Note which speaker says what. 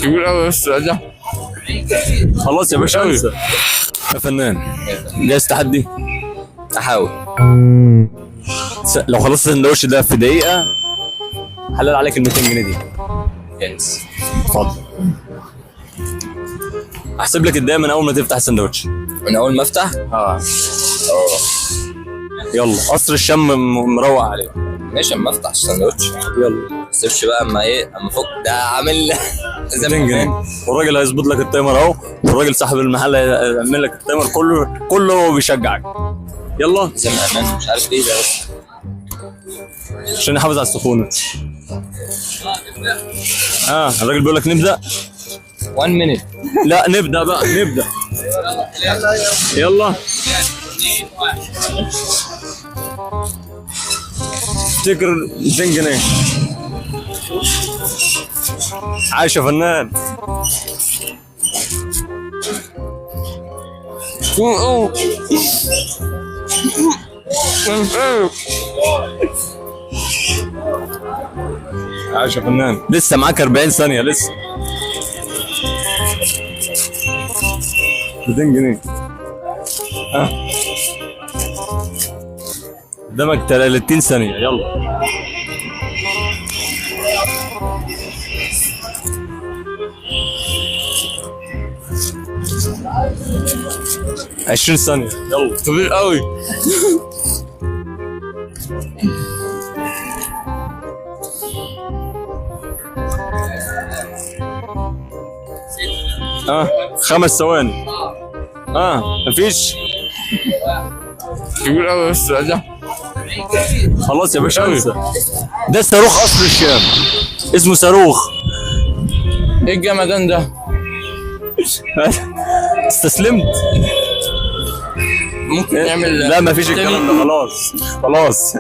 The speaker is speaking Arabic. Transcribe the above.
Speaker 1: كبير قوي بس ده.
Speaker 2: خلاص يا باشا انسى. يا فنان جاهز تحدي؟
Speaker 3: احاول.
Speaker 2: لو خلصت السندوتش ده في دقيقة حلال عليك ال 200 جنيه دي.
Speaker 3: جاهز.
Speaker 2: اتفضل. احسب لك الدقيقة من أول ما تفتح السندوتش.
Speaker 3: من اول ما افتح.
Speaker 2: يلا قصر الشم مروق عليك.
Speaker 3: ماشي اما افتح الساندوتش.
Speaker 2: يلا
Speaker 3: ما تسيبش بقى اما ايه اما فوق ده عامل زي
Speaker 2: 200 جنيه والراجل هيظبط لك التايمر اهو، والراجل صاحب المحل هيعمل لك التايمر كله هو بيشجعك. يلا
Speaker 3: زي ما امان مش عارف ايه ده بس.
Speaker 2: عشان يحافظ على السخونة. الراجل بيقول لك نبدأ.
Speaker 3: 1 minute.
Speaker 2: لا نبدأ بقى نبدأ. يلا افتكر 200 جنيه. عايش يا فنان. عايش يا فنان. لسه معاك 40 ثانية لسه. 200 جنيه. قدامك 30 ثانية يلا. عشرين ثانية يلا.
Speaker 1: كبير قوي.
Speaker 2: خمس ثواني. مفيش.
Speaker 1: كبير قوي بس ده.
Speaker 2: خلاص يا باشا انسى. ده صاروخ قصر الشام، اسمه صاروخ.
Speaker 1: ايه الجمدان ده؟
Speaker 2: استسلمت.
Speaker 1: ممكن نعمل
Speaker 2: لا مفيش الكلام ده. خلاص